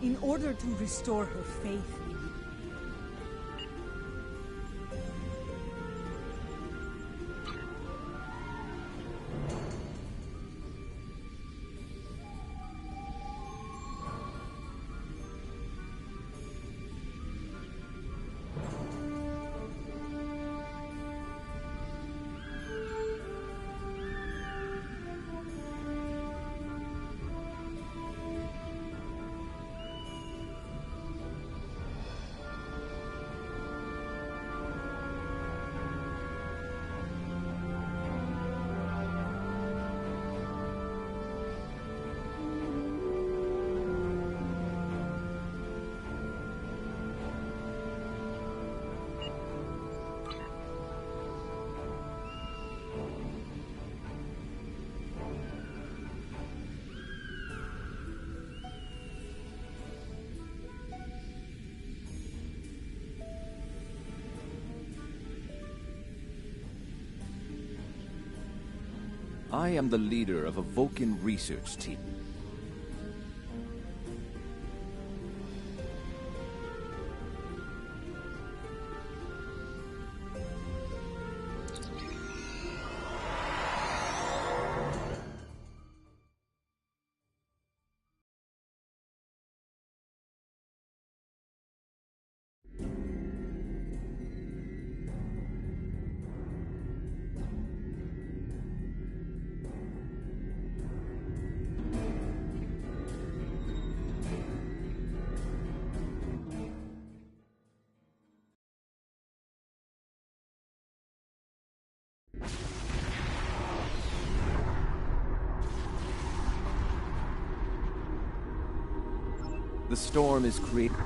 in order to restore her faith in you. I am the leader of a Vulcan research team. The storm is created.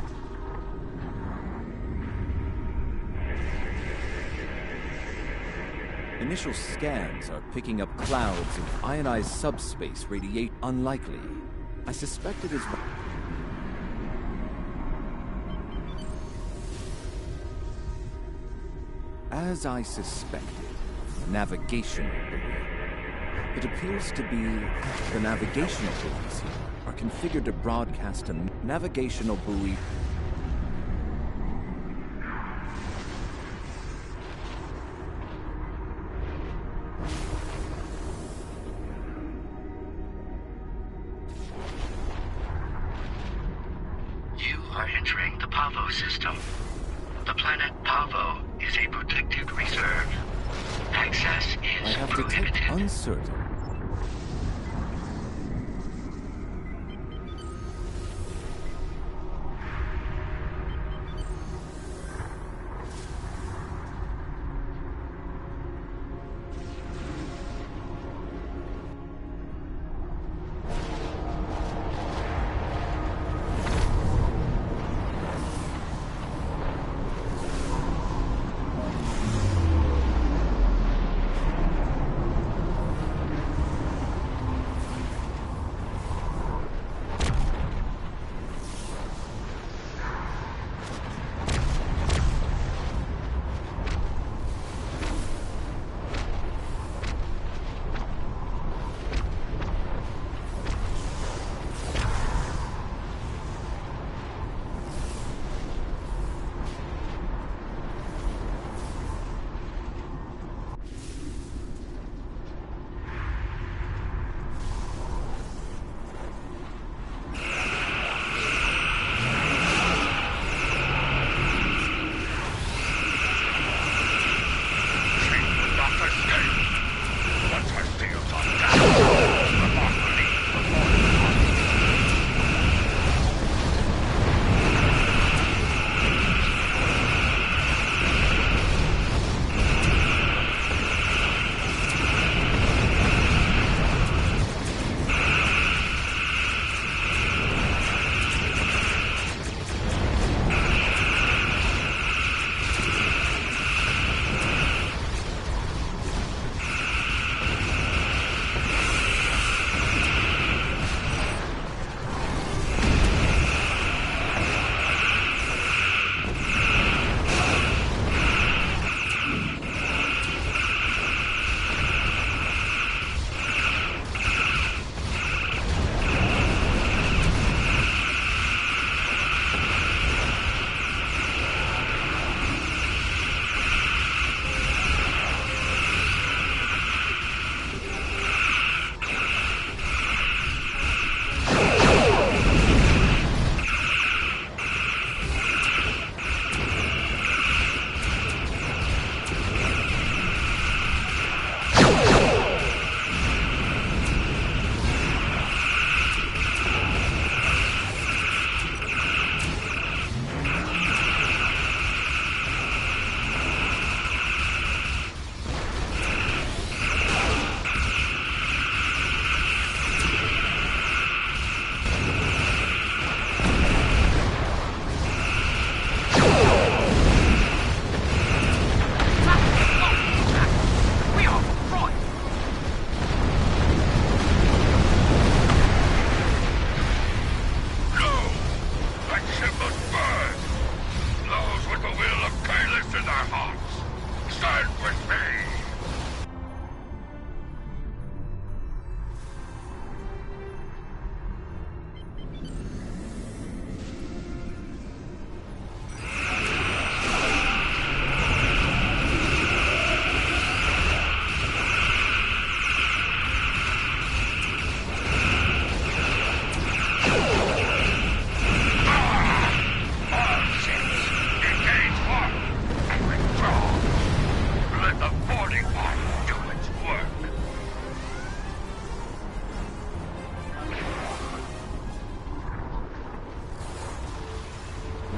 Initial scans are picking up clouds of ionized subspace radiate unlikely. I suspect it is... As I suspected, navigational buoy. It appears to be the navigational buoys here are configured to broadcast a navigational buoy. You are entering the Pavo system. The planet Pavo is a protected reserve. Access is I have prohibited. detected uncertain.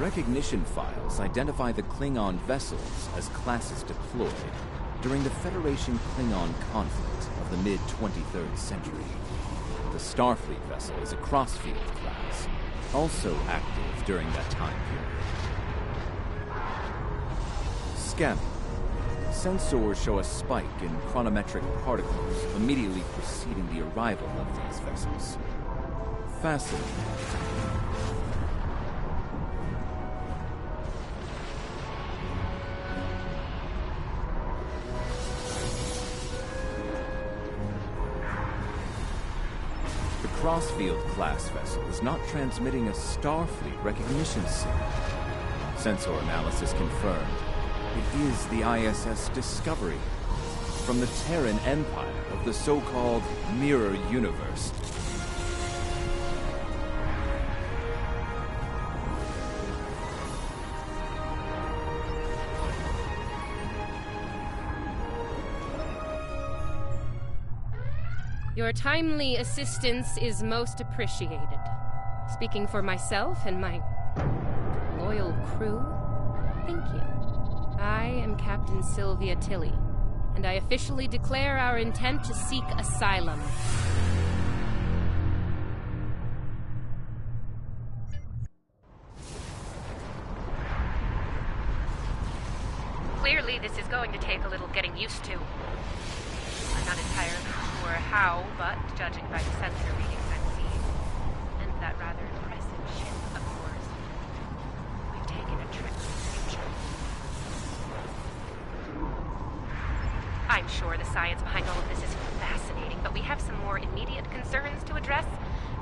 Recognition files identify the Klingon vessels as classes deployed during the Federation Klingon conflict of the mid-23rd century. The Starfleet vessel is a Crossfield class, also active during that time period. Scanning. Sensors show a spike in chronometric particles immediately preceding the arrival of these vessels. Fascinating. The Crossfield class vessel is not transmitting a Starfleet recognition signal. Sensor analysis confirmed it is the ISS Discovery from the Terran Empire of the so-called Mirror Universe. Your timely assistance is most appreciated. Speaking for myself and my loyal crew, thank you. I am Captain Sylvia Tilly, and I officially declare our intent to seek asylum. Clearly, this is going to take a little getting used to. I'm not entirely sure how, but judging by the sensor readings I'm seeing, and that rather impressive ship of yours, we've taken a trip to the future. I'm sure the science behind all of this is fascinating, but we have some more immediate concerns to address,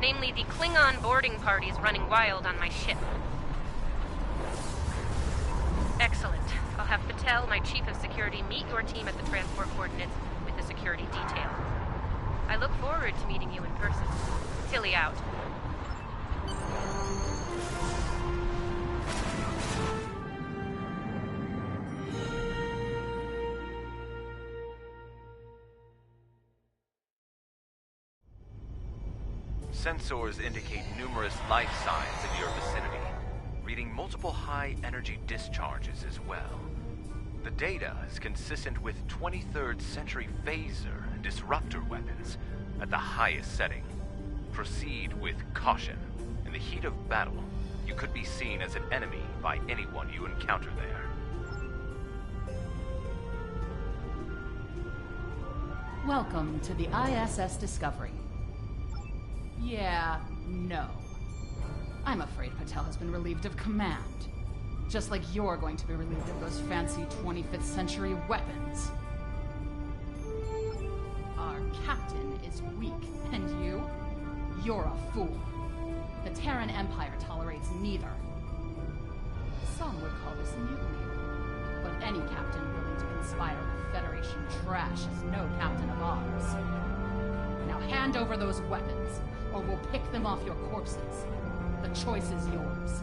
namely the Klingon boarding parties running wild on my ship. Excellent. I'll have Patel, my chief of security, meet your team at the transport coordinates with the security detail. I look forward to meeting you in person. Tilly out. Sensors indicate numerous life signs in your vicinity, reading multiple high-energy discharges as well. The data is consistent with 23rd century phaser and disruptor weapons at the highest setting. Proceed with caution. In the heat of battle, you could be seen as an enemy by anyone you encounter there. Welcome to the ISS Discovery. Yeah, no. I'm afraid Patel has been relieved of command. Just like you're going to be relieved of those fancy 25th century weapons. Our captain is weak, and you're a fool. The Terran Empire tolerates neither. Some would call this mutiny, but any captain willing to conspire with Federation trash is no captain of ours. Now hand over those weapons, or we'll pick them off your corpses. The choice is yours.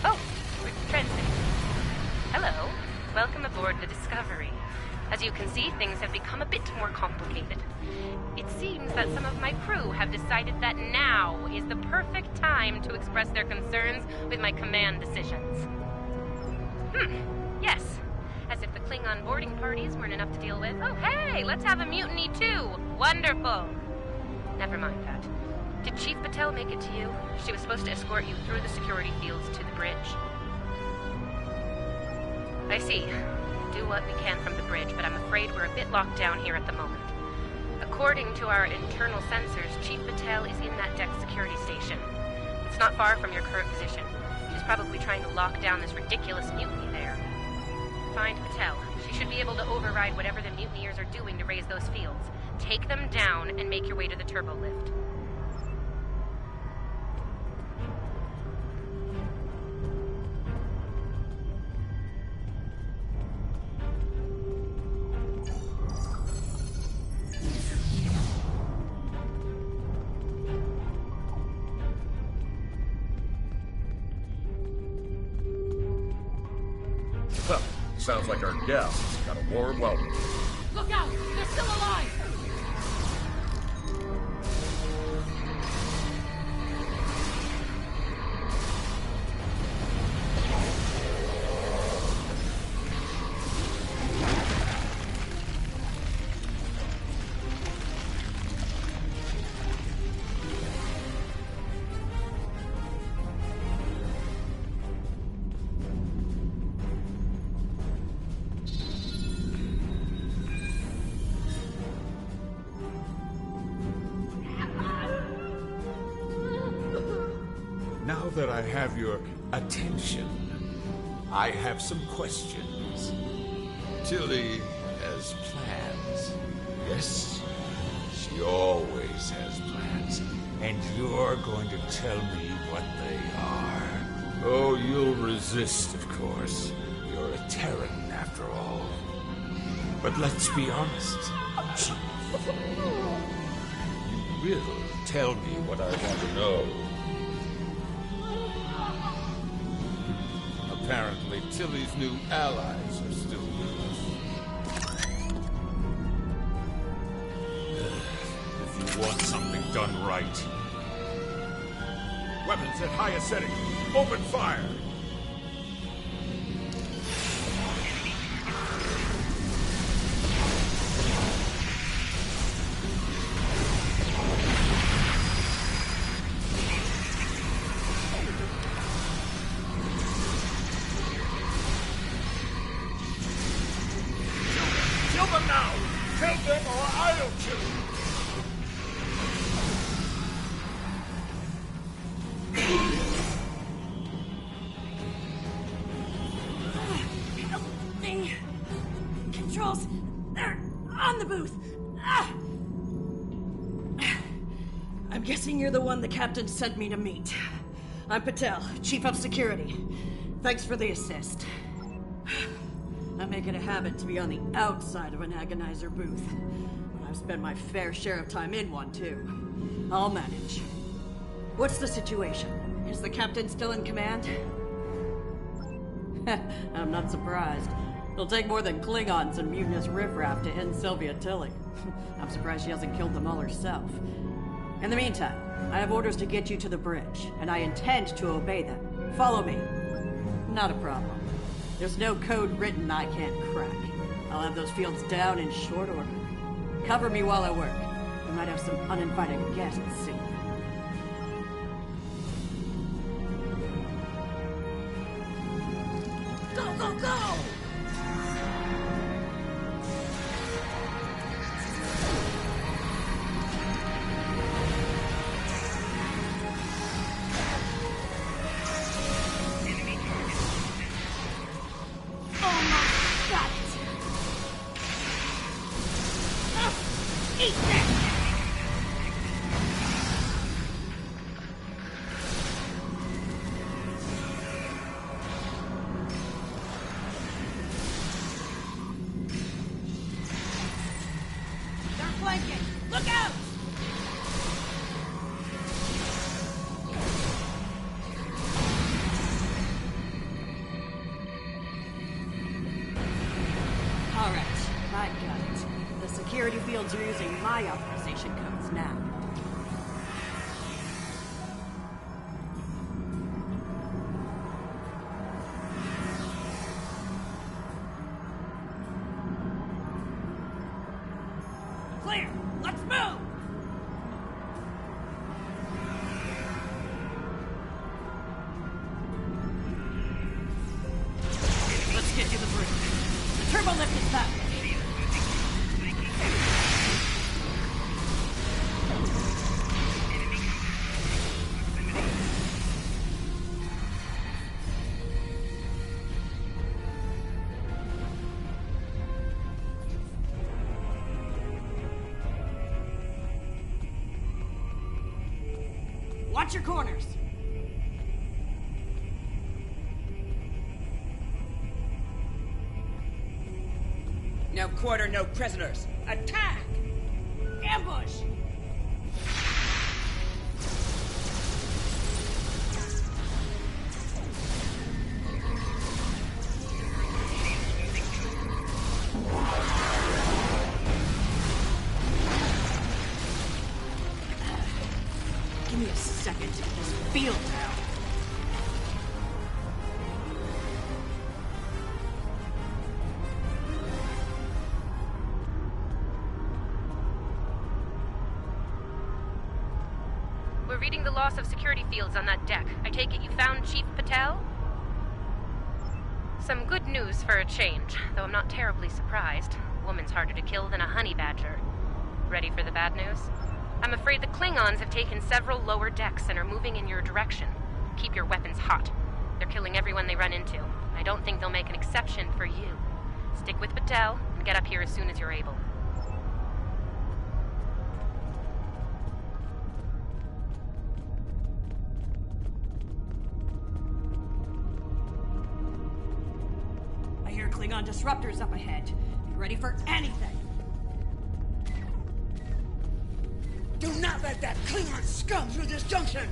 Oh, we're transiting. Hello. Welcome aboard the Discovery. As you can see, things have become a bit more complicated. It seems that some of my crew have decided that now is the perfect time to express their concerns with my command decisions. Yes. As if the Klingon boarding parties weren't enough to deal with. Oh, hey, let's have a mutiny too. Wonderful. Never mind that. Did Chief Patel make it to you? She was supposed to escort you through the security fields to the bridge. I see. Do what we can from the bridge, but I'm afraid we're a bit locked down here at the moment. According to our internal sensors, Chief Patel is in that deck security station. It's not far from your current position. She's probably trying to lock down this ridiculous mutiny there. Find Patel. She should be able to override whatever the mutineers are doing to raise those fields. Take them down and make your way to the turbo lift. sounds like our guests got a warm welcome. Look out! They're still alive! Now that I have your attention, I have some questions. Tilly has plans. Yes, she always has plans. And you're going to tell me what they are. Oh, you'll resist, of course. You're a Terran, after all. But let's be honest. You will tell me what I want to know. Apparently, Tilly's new allies are still with us. If you want something done right. Weapons at highest setting. Open fire! Kill them now! Kill them or I'll kill you! The controls, they're on the booth. Ah! I'm guessing you're the one the captain sent me to meet. I'm Patel, Chief of Security. Thanks for the assist. I make it a habit to be on the outside of an agonizer booth. I've spent my fair share of time in one, too. I'll manage. What's the situation? Is the captain still in command? I'm not surprised. It'll take more than Klingons and mutinous riffraff to end Sylvia Tilly. I'm surprised she hasn't killed them all herself. In the meantime, I have orders to get you to the bridge, and I intend to obey them. Follow me. Not a problem. There's no code written I can't crack. I'll have those fields down in short order. Cover me while I work. We might have some uninvited guests soon. Go, go, go! Look out! All right, I got it. The security fields are using my authorization codes now. Clear! Let's move! Let's get to the bridge. The turbo lift is back. Watch your corners! No quarter, no prisoners. Attack! Ambush! me a second to get this field out. We're reading the loss of security fields on that deck. I take it you found Chief Patel? Some good news for a change, though I'm not terribly surprised. A woman's harder to kill than a honey badger. Ready for the bad news? I'm afraid the Klingons have taken several lower decks and are moving in your direction. Keep your weapons hot. They're killing everyone they run into. I don't think they'll make an exception for you. Stick with Patel and get up here as soon as you're able. I hear Klingon disruptors up ahead. Be ready for anything. Do not let that Klingon scum through this junction!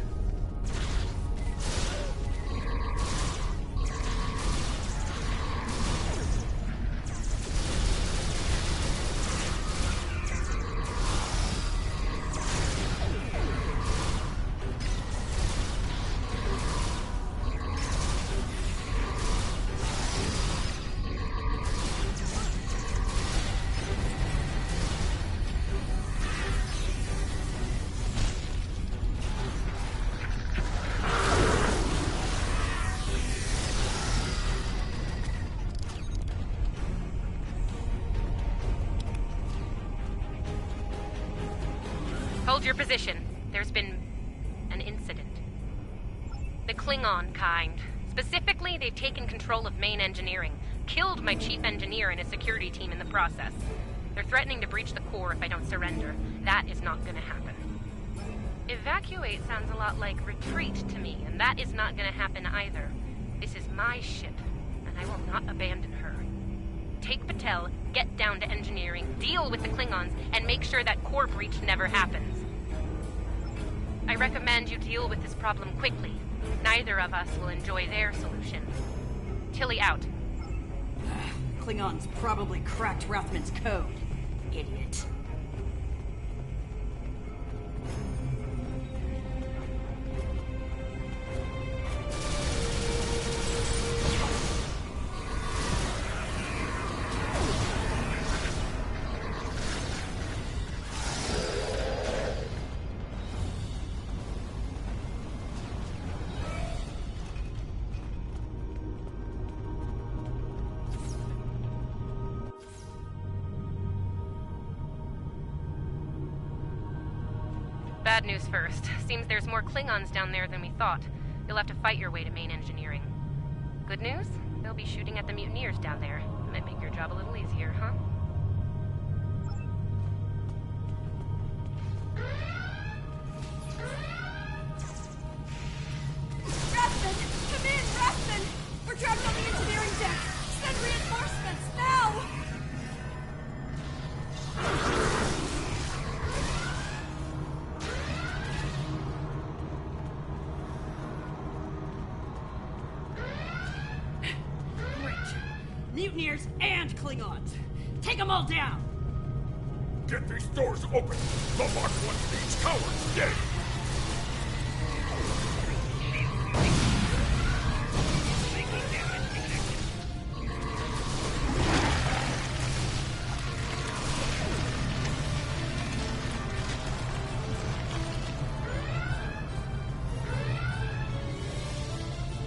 Hold your position. There's been an incident. The Klingon kind. Specifically, they've taken control of main engineering, killed my chief engineer and his security team in the process. They're threatening to breach the core if I don't surrender. That is not gonna happen. Evacuate sounds a lot like retreat to me, and that is not gonna happen either. This is my ship, and I will not abandon her. Take Patel, get down to engineering, deal with the Klingons, and make sure that core breach never happens. I recommend you deal with this problem quickly. Neither of us will enjoy their solution. Tilly out. Klingons probably cracked Rathman's code. Idiot. Bad news first. Seems there's more Klingons down there than we thought. You'll have to fight your way to main engineering. Good news? They'll be shooting at the mutineers down there. Might make your job a little easier, huh? Rathman! Come in, Rathman! We're trapped on the engineering deck! Send reinforcements, now! Mutineers and Klingons! Take them all down! Get these doors open! The Mark 1 of these cowards dead!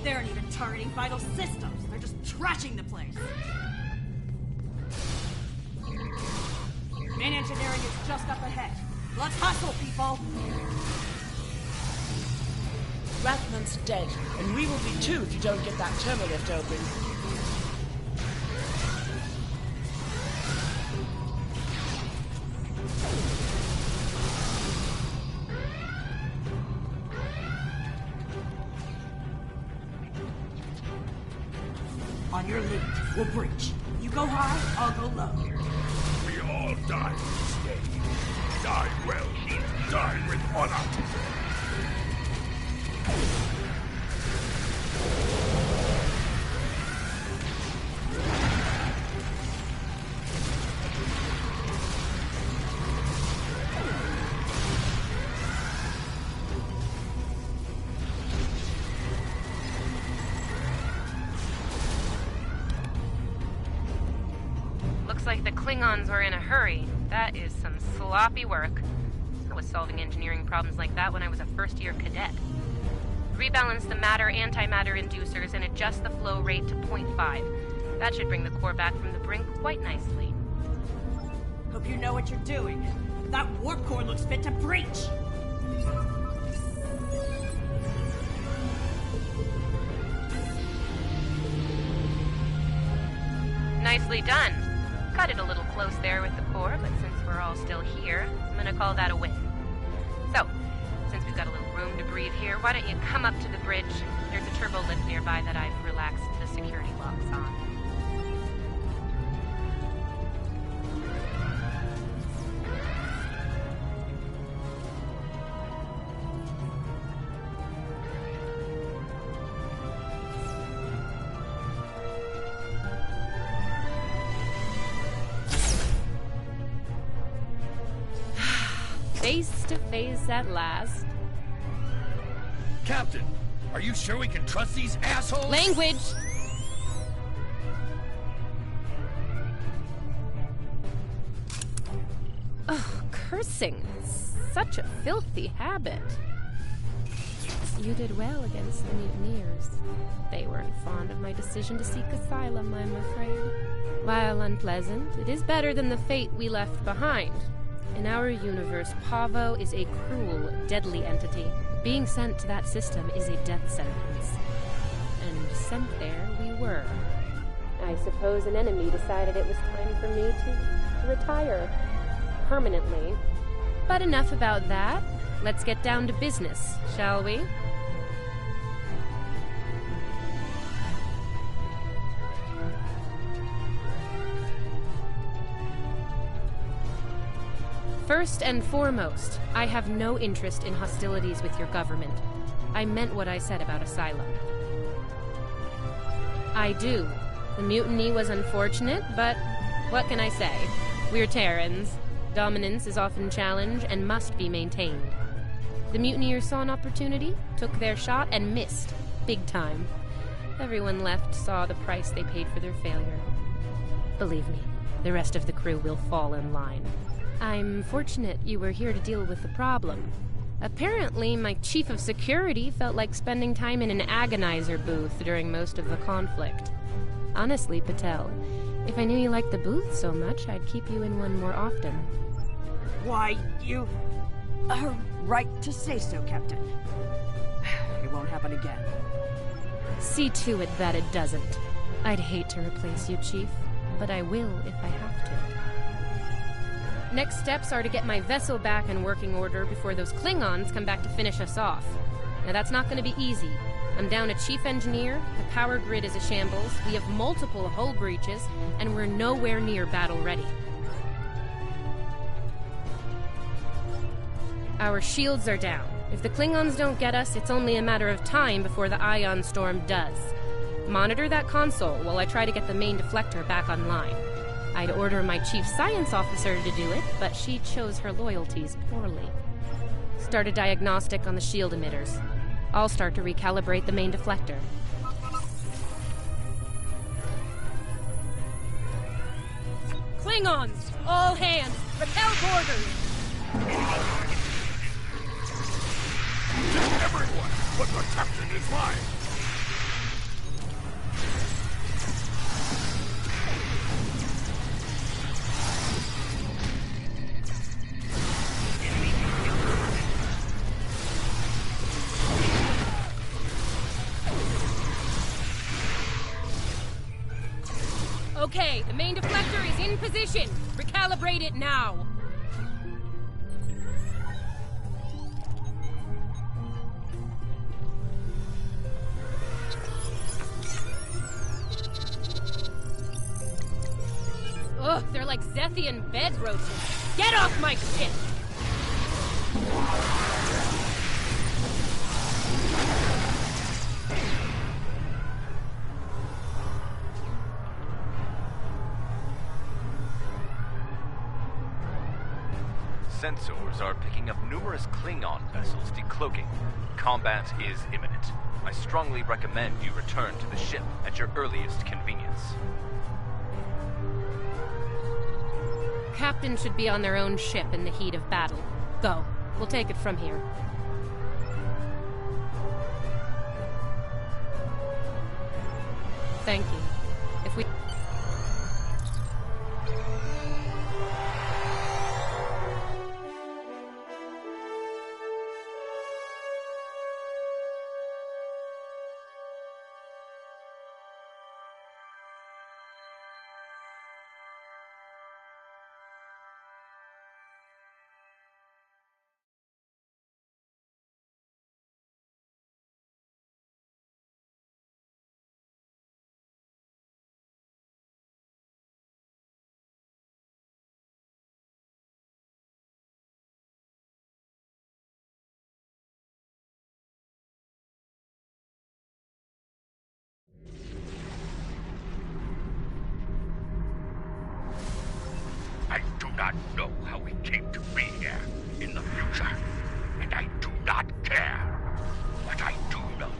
They aren't even targeting vital systems. They're just trashing the place. Main engineering is just up ahead. Let's hustle, people! Rathman's dead, and we will be too if you don't get that turbolift open. On your lead, we'll breach. You go high, I'll go low. We all die this day. Die well. Die with honor. Klingons were in a hurry. That is some sloppy work. I was solving engineering problems like that when I was a first-year cadet. Rebalance the matter-antimatter inducers and adjust the flow rate to 0.5. That should bring the core back from the brink quite nicely. Hope you know what you're doing. That warp core looks fit to breach! Nicely done. Cut it a little close there with the core, but since we're all still here, I'm gonna call that a win. So, since we've got a little room to breathe here, why don't you come up to the bridge? There's a turbo lift nearby that I've relaxed the security locks on. Face to face at last. Captain, are you sure we can trust these assholes? Language! Oh, cursing. Such a filthy habit. You did well against the mutineers. They weren't fond of my decision to seek asylum, I'm afraid. While unpleasant, it is better than the fate we left behind. In our universe, Pavo is a cruel, deadly entity. Being sent to that system is a death sentence. And sent there we were. I suppose an enemy decided it was time for me to retire. Permanently. But enough about that. Let's get down to business, shall we? First and foremost, I have no interest in hostilities with your government. I meant what I said about asylum. I do. The mutiny was unfortunate, but what can I say? We're Terrans. Dominance is often challenged and must be maintained. The mutineers saw an opportunity, took their shot, and missed. Big time. Everyone left saw the price they paid for their failure. Believe me, the rest of the crew will fall in line. I'm fortunate you were here to deal with the problem. Apparently, my chief of security felt like spending time in an agonizer booth during most of the conflict. Honestly, Patel, if I knew you liked the booth so much, I'd keep you in one more often. Why, you are right to say so, Captain. It won't happen again. See to it that it doesn't. I'd hate to replace you, Chief, but I will if I have to. Next steps are to get my vessel back in working order before those Klingons come back to finish us off. Now that's not going to be easy. I'm down a chief engineer, the power grid is a shambles, we have multiple hull breaches, and we're nowhere near battle ready. Our shields are down. If the Klingons don't get us, it's only a matter of time before the Ion Storm does. Monitor that console while I try to get the main deflector back online. I'd order my chief science officer to do it, but she chose her loyalties poorly. Start a diagnostic on the shield emitters. I'll start to recalibrate the main deflector. Klingons! All hands! Repel boarders! Everyone, but the captain is mine! Okay, the main deflector is in position. Recalibrate it now. Ugh, they're like Zethian bed roaches. Get off my ship! Sensors are picking up numerous Klingon vessels decloaking. Combat is imminent. I strongly recommend you return to the ship at your earliest convenience. captain should be on their own ship in the heat of battle. Go. We'll take it from here. Thank you. If we... I do not know how we came to be here in the future, and I do not care. What I do know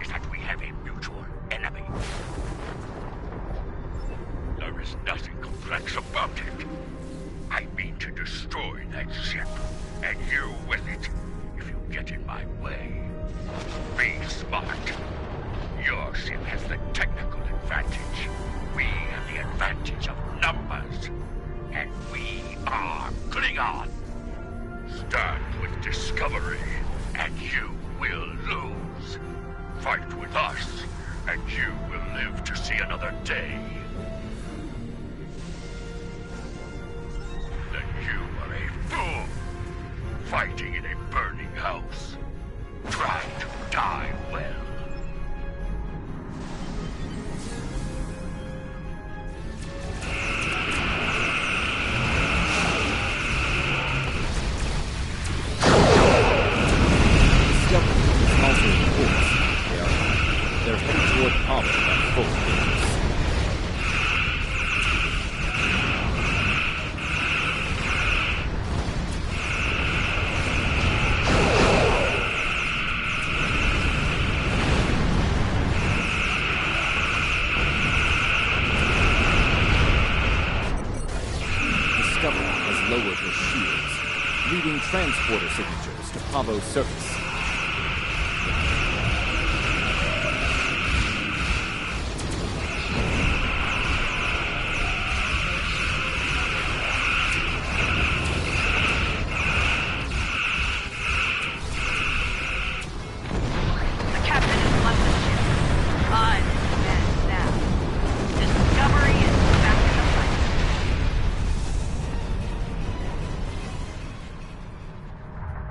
is that we have a mutual enemy. There is nothing complex about it. I mean to destroy that ship, and you with it, if you get in my way. Be smart. Your ship has the technical advantage. We have the advantage of numbers. And we are Klingon. Stand with Discovery, and you will lose. Fight with us, and you will live to see another day. Then you are a fool, fighting in a burning house. Try to die well. They're heading toward Pavo at full force. Discovery has lowered her shields, reading transporter signatures to Pavo's surface.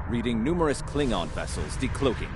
Reading numerous Klingon vessels decloaking.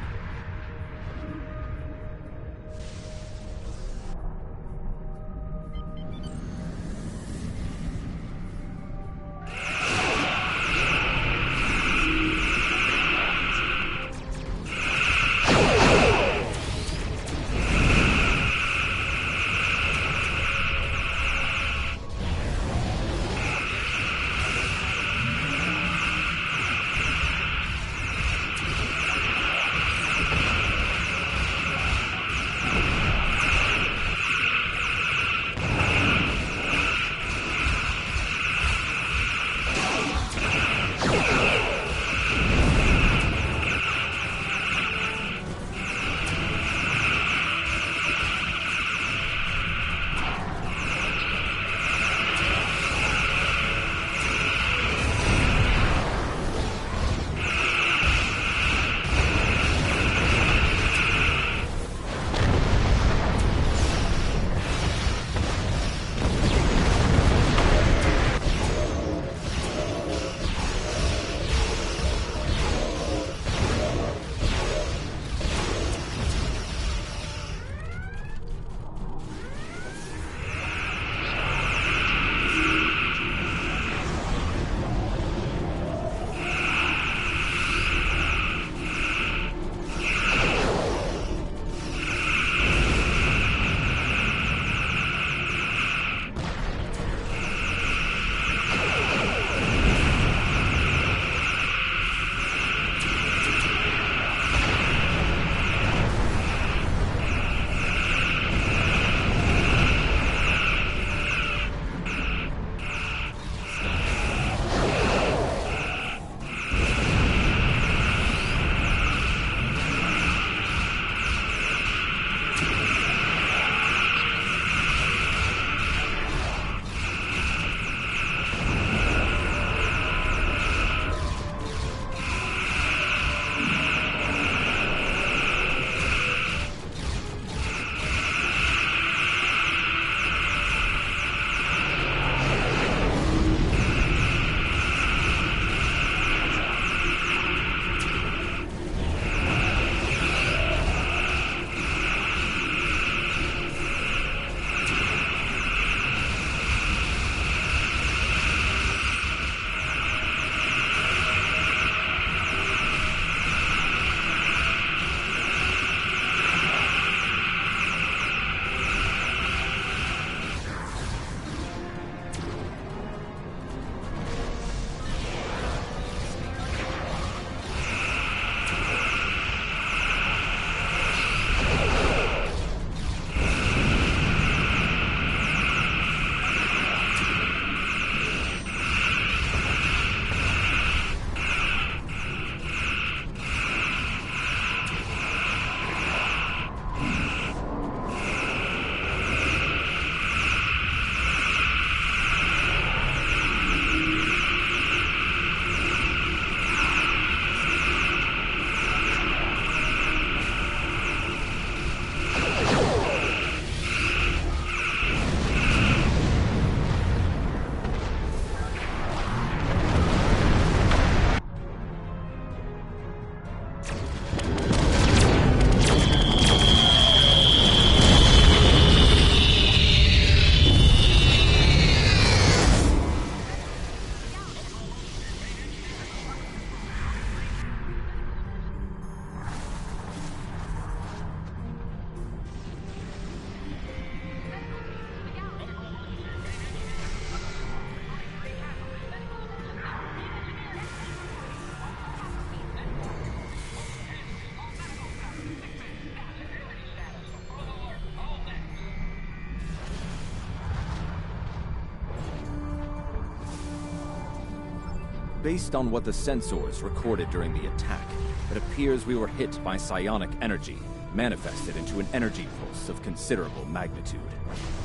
Based on what the sensors recorded during the attack, it appears we were hit by psionic energy, manifested into an energy pulse of considerable magnitude.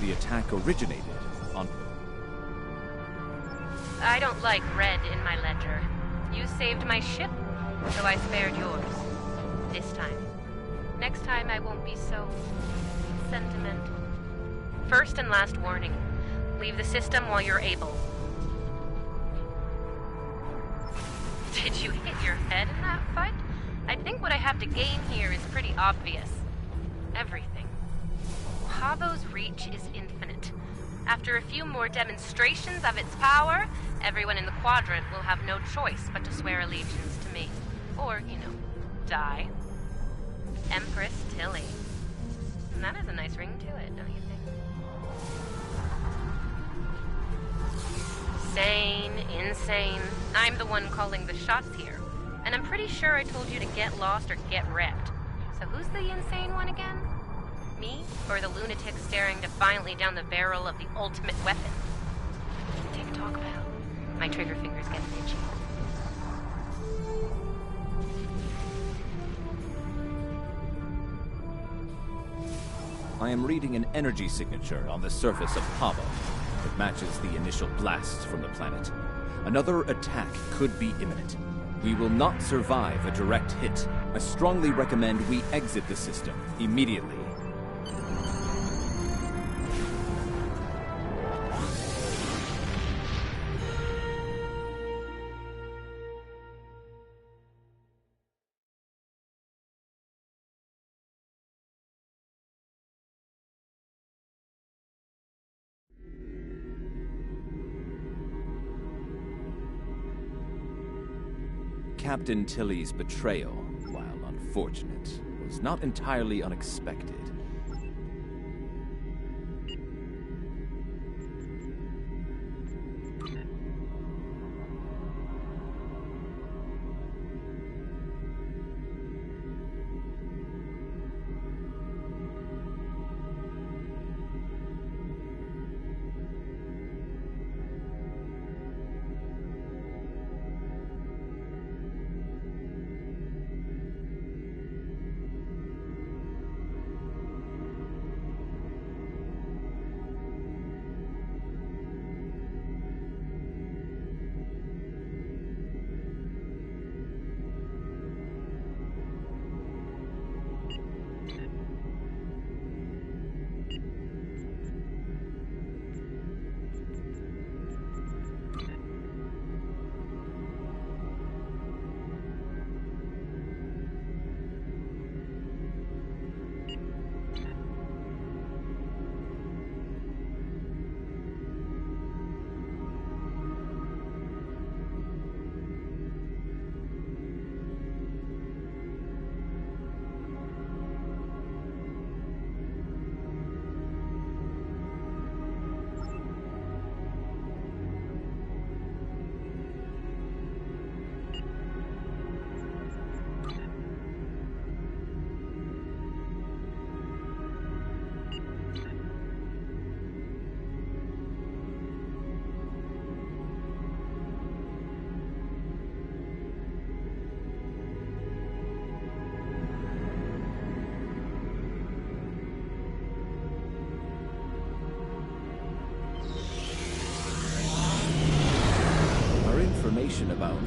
The attack originated on... I don't like red in my ledger. You saved my ship, so I spared yours. This time. Next time I won't be so... sentimental. First and last warning. Leave the system while you're able. Did you hit your head in that fight? I think what I have to gain here is pretty obvious. Everything. Pavo's reach is infinite. After a few more demonstrations of its power, everyone in the Quadrant will have no choice but to swear allegiance to me. Or, die. Empress Tilly. And that has a nice ring to it, don't you think? Sane, insane. I'm the one calling the shots here. And I'm pretty sure I told you to get lost or get wrecked. So who's the insane one again? Me? Or the lunatic staring defiantly down the barrel of the ultimate weapon? Take talk about. My trigger finger's getting itchy. I am reading an energy signature on the surface of Pavo. It matches the initial blasts from the planet. Another attack could be imminent. We will not survive a direct hit. I strongly recommend we exit the system immediately. Captain Tilly's betrayal, while unfortunate, was not entirely unexpected. About